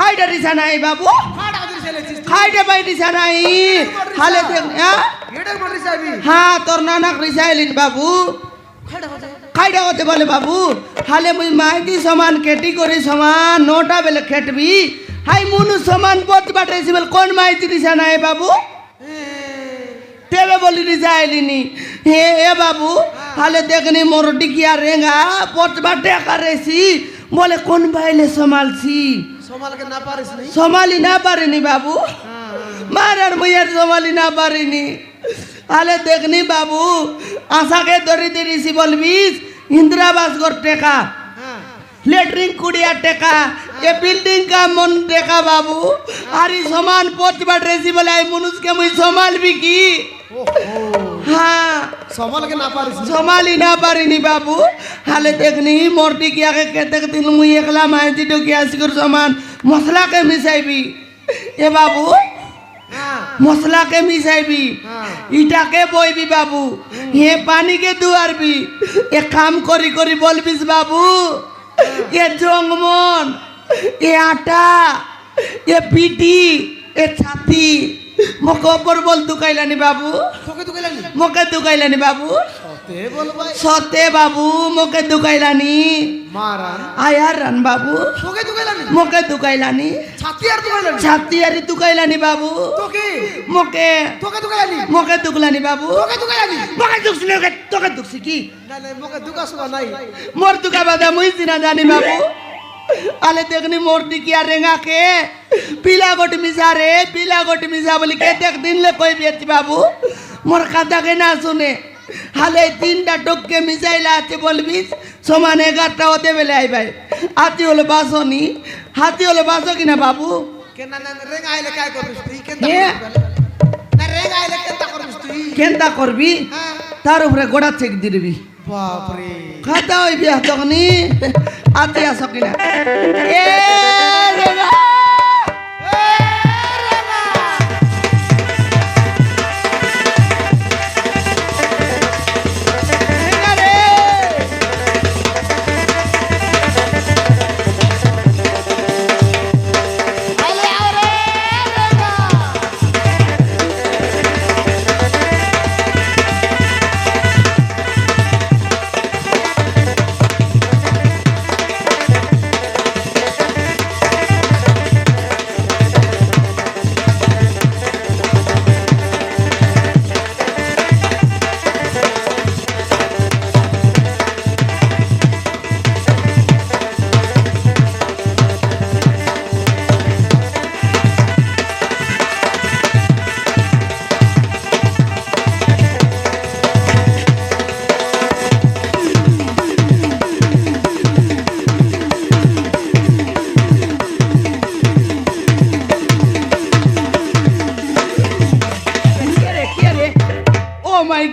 খাইটা রিসা নাই বাবু খাইটা পাই রিসা নাই হালে দেখ হ্যাঁ তোর নানাক রিসাইলিন বাবু খাইটা হতে বলে বাবু হালে মুই মাইতি সমান কেটি করে সমান নোটা বেলে খেটবি হাই মুনু সমান পথ বাটাইছি বলে কোন মাইতি রিসা নাই বাবু তেবে বলি রিসাইলিনি হে এ বাবু হালে দেখনি মোর ডিকিয়া রেঙ্গা পথ বাটে কারেছি বলে কোন বাইলে সমালছি সমালি না পারিনি বাবু মারার মুইয়ার সমালি না পারিনি আলে দেখনি বাবু আশাকে ধরে দিয়েছি বলবিস ইন্দিরাবাস ঘর টেকা लेटरिंग कुड़िया टेका ये बिल्डिंग का मन टेका बाबू अरे समान पोच बट रेसी बोले मनुष्य के मुझे संभाल भी की हाँ संभाली ना पारी नहीं बाबू हाले देखनी मोर्टी किया के कहते दिन मुझे एकला मायती तो किया सिकुर समान मसला के मिसाई भी ये बाबू मसला के मिसाई भी ईटा के बोई भी बाबू ये पानी के दुआर भी ये काम करी करी बोल बीस बाबू ये जोंगमोन ये आटा ये पीटी ये छाती मोके ऊपर बोल दुकाइलानी बाबू मोके दुकाइलानी बाबू सोते बाबू मोके दुकाइलानी आया रन बाबू मोके दुकाइलानी छाती यारी दुकाइलानी बाबू मोके मोके दुकलानी बाबू मोके दुखसने तोके दुखसी की मोर दुका बादा मुई सिना जानी बाबू आले देखनी मोरटी किया रेंगा के पीला गोट मिसा बोली के देख दिन ले कोई बेच बाबू मोर कथा के ना सुने हाले 3टा टोक के मिसाइल आते बोलबी समान 11टा होते बेले आई भाई आती होले बासोनी हाथी होले बासो कि ना बाबू केना रेंगा आइले काय करबिस तुई केनता रेंगा आइले केनता करबिस तुई केनता करबी तार ऊपर गोड़ा चेक दिरबी बाप रे खाता होई बिया तखनी आते आसकिना ए रेंगा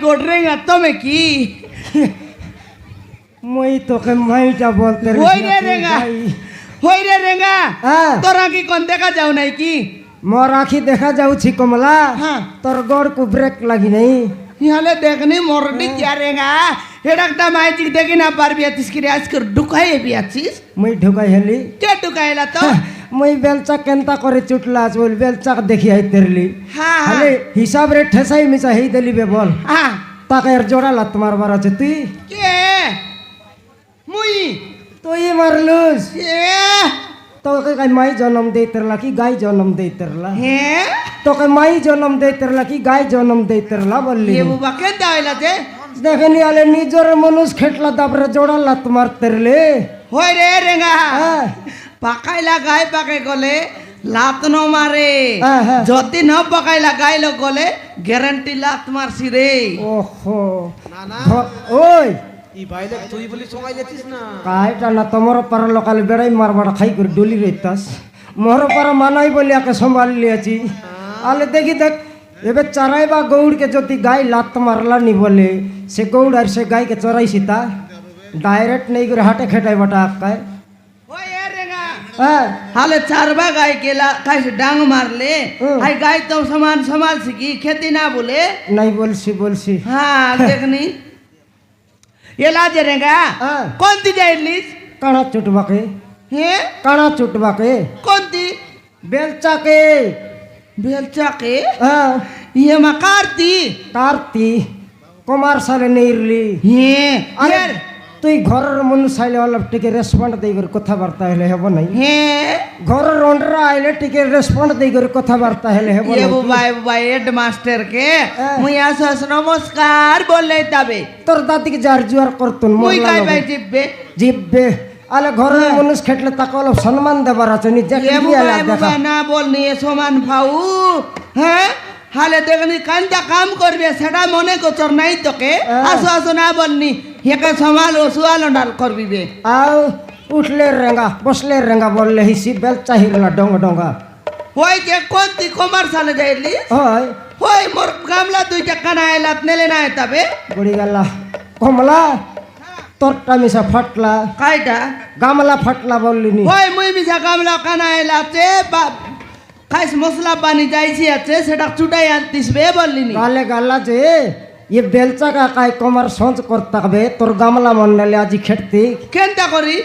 गोडरेंगा तमे की মই তোকে মাইটা বলতে হই রে রেঙ্গা তোর আঁখি কোন দেখা যাও নাই কি মোর আঁখি দেখা যাଉଛି কমলা তোর গড় কো ব্রেক লাগি নাই ইহালে দেখনি মরডি क्या রেঙ্গা এডাকটা মাইটি দেখি না পারবি আছিস কি আজ করে ঢুকাই বিয়াছিস মই ঢুকাই হেলি কে ঢুকাইলা তো মই বেলচা কেনতা করে চুটলা আজ বল বেলচা দেখি আইতেরলি হ্যাঁ হালে হিসাব রে ঠেসাই মিছা হেই দেলি বে বল হ্যাঁ তাকে এর জোড়া লাত মারবার আছে তুই কে মুই তুই মারলুস এ তোকে গাই মাই জন্ম দেইতেরলা কি গাই জন্ম দেইতেরলা হে তোকে মাই জন্ম দেইতেরলা কি গাই জন্ম দেইতেরলা বললি এ বুবা কে দাইলা যে দেখেনি আলে নিজর মানুষ খেটলা তারপরে জোড়া লাত মারতেরলে হই রে রেঙ্গা পাকাইলা গায় পাকে গলে লাত ন মারে যদি ন পাকাইলা গাইলো গলে গ্যারান্টি লাত মারছি রে ওহো না না ওই ই বাইলে তুই বলি সমাইলেছিস না কাইটা না তোমার পার লোকাল বেড়াই মারবাড়া খাই করে ডলি রইতাস মোর পার মানাই বলি আকে সম্ভাল লিয়াছি আলে দেখি দেখ এবে চরাইবা গৌড়কে যদি গাই লাত মারলা নি বলে সে গৌড় আর সে গাইকে চরাইছি তা ডাইরেক্ট নেই করে হাটে খেটাই বাটা আকায় ওই এ রেঙ্গা हाले चारबा गाय केला कैसे डांग मार ले हाय गाय तो समान संभाल सकी खेती ना बोले नहीं बोलसी हाँ देखनी ये लाज रेंगा कौन ती जाइलिस काना चुटवा के हे काना चुटवा के कौन ती বেলচাকে বেলচাকে হ্যাঁ ইয়ে মা কার্তি কার্তি কমার্শালে নেইরলি আরে তুই ঘরের মনু চাইলে অলপ টিকে রেসপন্ড দেই করে কথাবার্তা হলে হব নাই ঘরের অন্ডরা আইলে টিকে রেসপন্ড দেই করে কথাবার্তা হলে হব এ বুবাই হেড মাস্টার কে মুই আসস নমস্কার বললে তবে তোর দাদিকে যার জুয়ার করতুন মুই গাই বাই জিববে জিববে আলে ঘরের মানুষ খেটলে তাকে অলপ সম্মান দেবার আছে নিজে এ বুবাই না বলনি সমান ভাউ হ্যাঁ হালে দেখনি কান্দা কাম করবে সেটা মনে করছর নাই তোকে আসো আসো না বলনি হেকে সমাল ওসুয়ালো ডাল করবি বে আও উঠলে রেঙ্গা বসলে রেঙ্গা বললে হিসি বেল চাহিরলা ডঙ্গা ডঙ্গা হই যে কোনটি কমার্শালে যাইলি হয় হই মোর গামলা দুইটা কানা এলাত নেলে না তবে গড়ি গেলা কমলা তোরটা মিশা ফাটলা কাইটা গামলা ফাটলা বললিনি হই মুই মিছা গামলা কানা এলাতে খাইস মশলা পানি যাইছি আছে সেটা চুটাই আনতিস বে বললিনি গালে গালা যে ये बेलचा का काय कमर सोच करता बे तोर गामला मनले आजी खेटती केनता करी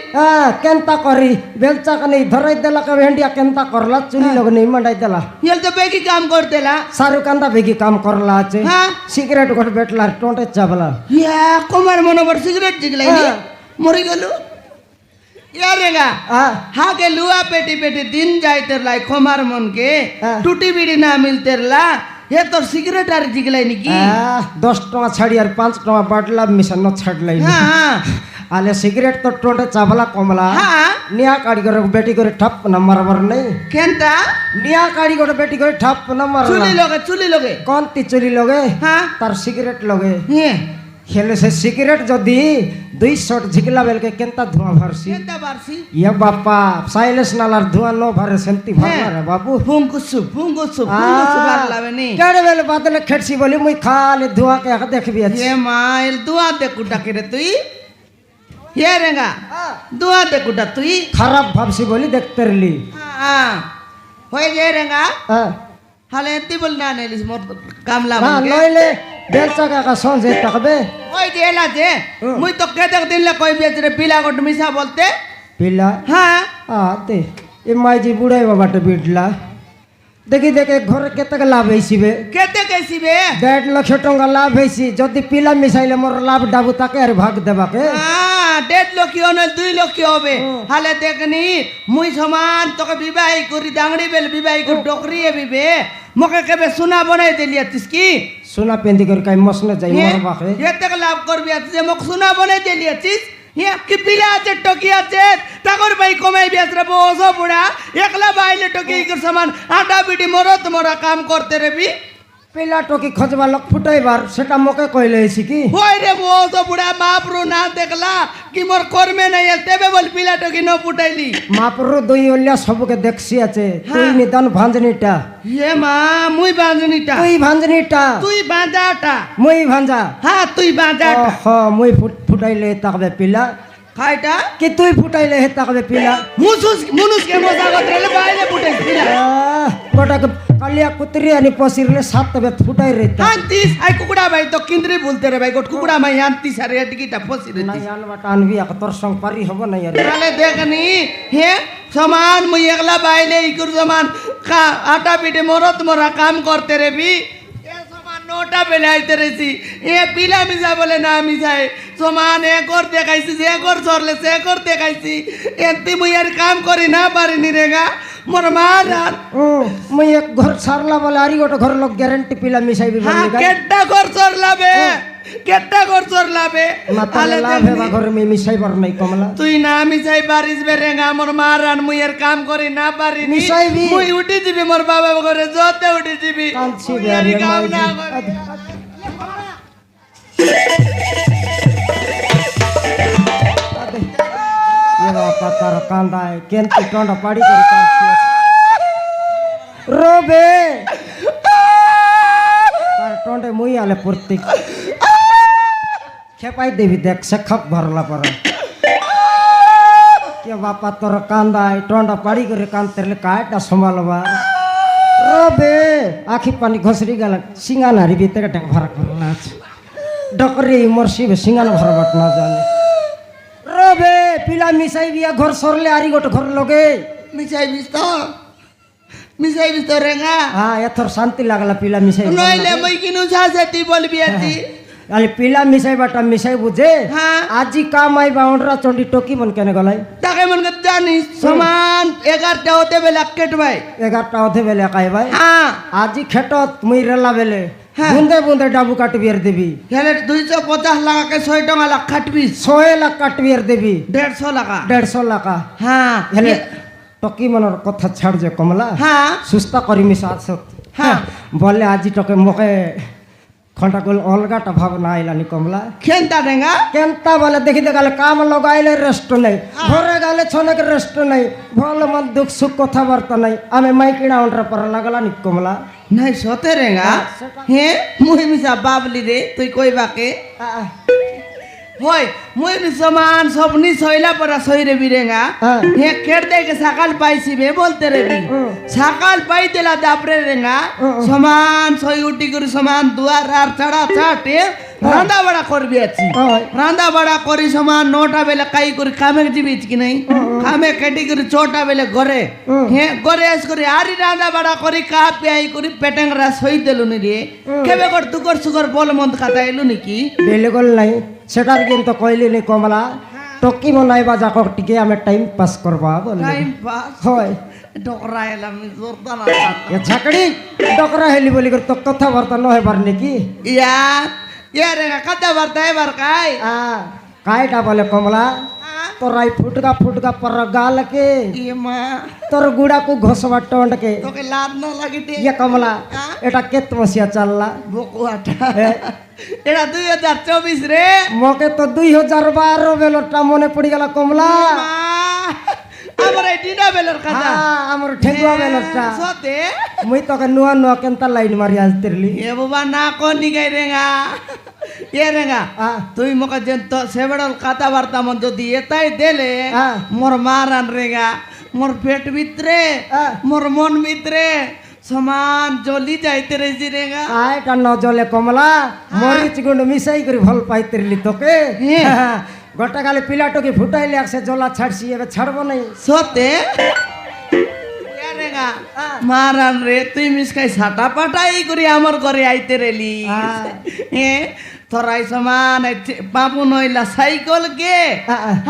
केनता करी बेलचा का नहीं धराई देला का भेंडिया केनता करला चुनी लोग नहीं मंडाई देला ये तो बेगी काम करतेला सारू कांदा बेगी काम करला आचे सिगरेट गोट बेटला टोंटे चाबला या कमर मनोबर सिगरेट जिगलाई मरी गेलु यारेगा हाके लुआ पेटी पेटी दिन जाय तेरला खमार मन के टूटी बीड़ी ना मिल तेरला ये तो सिगरेट आर जिगलाई निकी 10 टका छाड़ी और 5 टका बाटला मिशन न छाड़लाई आले सिगरेट तो टोंटे चाबला कमला निया काड़ी करे बेटी करे ठप नंबर वर नहीं केनता निया काड़ी करे बेटी करे ठप नंबर चुली लोगे कौन ती चुली लोगे तार सिगरेट लोगे खेले से सिगरेट जदी 2 शॉट झिकला बेल के केनता धुआं भरसी ये बापा साइलेंस नालार धुआं नो भरे सेंती भरला रे बाबू फुंकुसु भरला बनी केड़े बेल बादल खेटसी बोली मुई खाली धुआं के देखबी अच्छे ये माइल धुआं दे कुटा के तुई ये रेगा धुआं दे कुटा तुई खराब भाबसी बोली देखते रली हां होय जे रेगा हाले एती बोल ना नेलिस मोर कामला हां लइले बेलचा का सोंजे तकबे ओय देला जे मुई तो के देख दिन ले कोई बेच रे पीला गोट मिसा बोलते पीला हां ते ए माई जी बुढ़ाई बाटे बिटला देखी देखे घर केते लाभ हैसिबे केते कैसिबे 1.5 लाख टका लाभ हैसि जदी पीला मिसाइले मोर लाभ डाबू ताके अरे भाग देबा के 1.5 लाख न 2 लाख होबे हाले देखनी मुई समान तोके विवाही करी दांगड़ी बेल विवाही को डोकरी बिबे मके केबे सुना बनाई देलिया तिसकी सुना पेंदी कर काई मसने जाई मोर बाके ये तक लाभ करबी जे मक सुना बनाई देलिया तिस ये कि पिला আছে টকি আছে তাগর ভাই কমাই বেচরে বসো বুড়া একলা বাইলে টকি कर समान आटा बिटी मरत मरा काम करते रेबी पिला टोकी खोजबा लक फुटाइबार सेटा मके कइले हैसि की होय रे बसो बुढ़ा मापरू ना देखला कि मोर कर्मे नहीं तेबे बोल पिला टोकी न फुटाइली मापरू दुई ओलिया सबके देखसी আছে তুই নিদান ভাঞ্জনিটা ये मा मुई भांजनीटा তুই ভাঞ্জনিটা তুই বাঁজাটা মুই ভাঞ্জা हां তুই বাঁজাটা মুই ফুটাইলে তাকবে পিলা খাইটা कि তুই ফুটাইলে হে তাকবে পিলা মুনুস के मजा गतरेले बाइले फुटाइ पिला गोटा कालिया कुतरी अनि पसिरले सात बेत फुटाइ रहता आंतीस आई कुकुड़ा भाई तो किंद्री बोलते रे भाई गोट कुकुड़ा मैं आंतीस अरे टिकीटा फसी रे नहीं आन बटान भी अकतर संग पारी हबो नहीं अरे नाले देखनी हे समान मुई एकला बाइले इकुर समान का आटा पीटे मरत मरा काम करते रे भी ए समान नोटा बेलाइते रेसी ए पिला मिसा बोले ना मिसाए समान एक और देखाइसी जे एक और सरले से एक और देखाइसी एंती मुई यार काम करी ना पारी नी रेगा मोर मारान मैं एक घर सरला वाला आरी गोट घर लोग गारंटी पिला मिसाई भी हां केट्टा घर सरला बे केट्टा घर सरला बे आले लाभे बा घर में मिसाई बर नहीं कमला তুই না মিসাই পারিস বে রেঙ্গা মোর মারান মুই এর কাম করি না পারি মিসাই বি মুই উঠি দিবি মোর বাবা ঘরে জতে উঠি দিবি কাঁদছি বে আরে কাম না ये बापा तार कांदा है केंती टोंडा पाड़ी कर कांदसी रोबे तार टोंडे मुई आले पुरती खेपाई देवी देख सखक भरला पर के बापा तोर कांदा है टोंडा पाड़ी कर कांदतेले काटा संभालबा रोबे आखी पानी घसरी गला सिंगा नारी भीतर टक भर करना डकरे मरसी बे सिंगा न भरबट ना जाने रोबे पिला मिसाई बिया घर सरले आरी गोट घर लगे মিসাই বিস তো মিশাইবি তো রেঙ্গা হ্যাঁ এথর শান্তি লাগলা পিলা মিশাই নইলে মই কিনু ছাছে তুই বলবি আছি আলে পিলা মিশাইবাটা মিশাই বুঝে হ্যাঁ আজি কাম আইবা অন্ডরা চন্ডি টকি মন কেনে গলাই তাকে মন কে জানিস সমান 11টা হতে বেলা কেট ভাই 11টা হতে বেলে কাই ভাই হ্যাঁ আজি খেটত মুই রেলা বেলে হ্যাঁ। বুন্দে বুন্দে ডাবু কাটবি আর দেবি হেলে 250 লাগাকে 100 টাকা লাখ খাটবি 100 লাখ কাটবি আর দেবি 150 লাখ 150 লাখ হ্যাঁ হেলে টকি মনর কথা ছাড় যে কমলা হ্যাঁ সুস্তা করি মিশা আসত হ্যাঁ। বলে আজি টকে মকে খন্টাকুল অলগাটা ভাবনা আইলানি কমলা খেনতা রেঙ্গা কেনতা বলে দেখি দেখালে কাম লগাইলে রেস্ট নেই ঘরে গেলে ছনেক রেস্ট নেই ভাল মন দুঃখ সুখ কথাবার্তা নাই আমি মাই কিনা অন্ডরা পর লাগলা নি কমলা নাই সতে রেঙ্গা হে মুই মিছা বাবলি রে তুই কইবাকে হয় মুই সমান সবনি সইলা পরা সইরে বিরেঙ্গা হ্যাঁ। হে কেট দেকে সকাল পাইছি বে বলতে রেবি সকাল পাই দেলা দাপরে রেঙ্গা সমান সই উঠি করে সমান দুয়ার আর ছাড়া ছাটে রান্দা বড়া করবি আছি হয়। রান্দা বড়া করি সমান 9টা বেলা কাই করে কামে যাবিছ কি নাই কামে কেটি করে 6টা বেলা ঘরে হে ঘরে আস করে আরি রান্দা বড়া করি কা পেই করে পেটেংরা সই দেলু নি রে কেবে কর তুকর সুকর বল মন্দ খাতা এলু নাকি বেলেগল নাই সেটার কিন্তু কইলি নি কমলা টকি মনাইবা যাকক টিকে আমি টাইম পাস করবা বলে টাইম পাস হয় ডকরা এলাম জোরদার এ ঝাকড়ি ডকরা হেলি বলি করে তো কথা বার্তা নহেবার নাকি ইয়া ইয়া রে কথা বার্তা এবার কাই কাইটা বলে কমলা তোরাই ফুটকা ফুটকা पर गाल के ইয়ে মা তোর গুড়া কু ঘষবা টন্ডকে তোকে লাভ না লাগিতে ইয়ে কমলা এটা কেত মসিয়া চাললা বকুয়াটা এটা 2024 রে মকে তো 2012 বেলটা মনে পড়ি গেল কমলা মা আমার এই ডিনা বেলর কথা আমার ঠেঙ্গুয়া বেলটা সতে মুই তোকে নুয়া নুয়া কেনতা লাইন মারি আজ তেরলি এ বাবা না কোনি গাই রেঙ্গা এ রেঙ্গা তুই মকে যেন তো সেবড়ল কথা বার্তা মন যদি এতাই দেলে মোর মারান রেঙ্গা মোর পেট ভিতরে মোর মন ভিতরে সমান জ্বলি যাইতে রেছি রেঙ্গা আয়টা ন জলে কমলা মরিচ গুন্ড মিশাই করে ভাল পাই তেরলি তোকে গোটা গালে পিলাটকে ফুটাইলে আসে জলা ছাড়ছি এবার ছাড়বো নাই সতে এ রেঙ্গা মারান রে তুই মিসকাই ছাটা পাটাই করি আমার ঘরে আইতে রেলি এ তোরাই সমান বাবু নইলা সাইকেল কে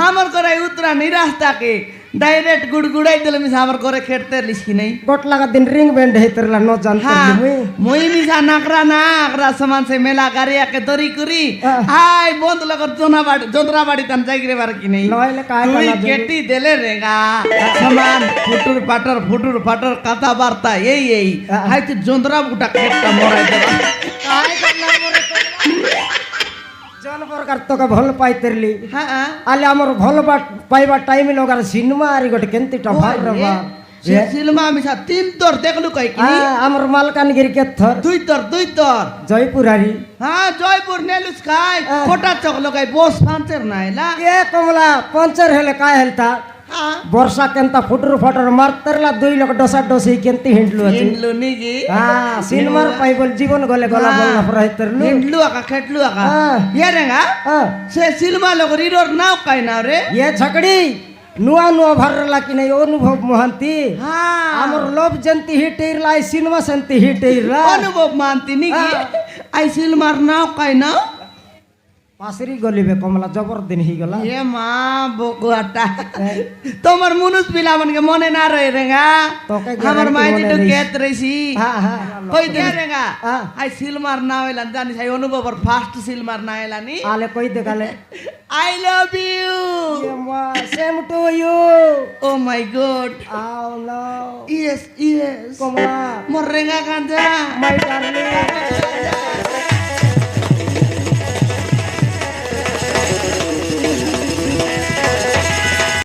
আমার ঘরে উতরা নি রাস্তা কে ডাইরেক্ট গুড়গুড়াই দিলে মিছা আমার ঘরে খেটতে লিসি নাই গোট লাগা দিন রিং ব্যান্ড হেতরলা ন জানতে মুই মই মিছা নাকরা সমান সে মেলা গাড়ি আকে দরি করি হাই বন্ধ লগর জোনরা বাড়ি তান যাইরে বার কি নাই নইলে কায় তুই কানা কেটি দেলে রেগা সমান ফুটুর ফাটর কথা বার্তা এই হাই তুই জোনরা বুটা খেটটা মরাই দেবা কায় কানা মরে জন প্রকার তোকে ভাল পাই তেরলি হ্যাঁ আলে আমার ভাল পাইবা টাইম লগার সিনেমা আর গোটে কেনতিটা ভাই রবা সিনেমা মিছা 3 তোর দেখলু কই কি আমার মালকানগিরি কেথর 2 তোর জয়পুরারি হ্যাঁ জয়পুর নেলুস খাই কোটা চক লগাই বস পাঞ্চার নাইলা এ কমলা পঞ্চার হেলে কায় হেলতা বর্ষা কেনতা ফুটুর ফাটর মারতেরলা 2 লোক ডসা ডসি কেনতি হিন্ডলু আছে হিন্ডলু নিগি সিনেমার পাইবল জীবন গলে গলা বলনা পর হেতরলু হিন্ডলু আকা খেটলু আকা ইয়ে রেঙ্গা সে সিনেমা লগর ইরোর নাও কাই নাও রে এ ঝকড়ি নুয়া নুয়া ভারলা কি নাই অনুভব মহান্তি আমার লোভ জন্তি হিটেইরলা সিনেমা সন্তি হিটেইরলা অনুভব মানতি নিগি আই সিনেমার নাও কাই নাও পাশরি গলিবে কমলা জবরদিন হি গলা এ মা বকুয়াটা তোমার মনুষ পিলা মনকে মনে না রয়ে রেঙ্গা আমার মাইজি তো কেত রইছি কই দে রেঙ্গা আই সিলমার না হইলান জানিস আই অনুভবর ফার্স্ট সিলমার না হইলানি আলে কই দে গালে I love you same to you oh my god আও নো ইয়েস কমলা মোর রেঙ্গা কান্দা মাই ডার্লিং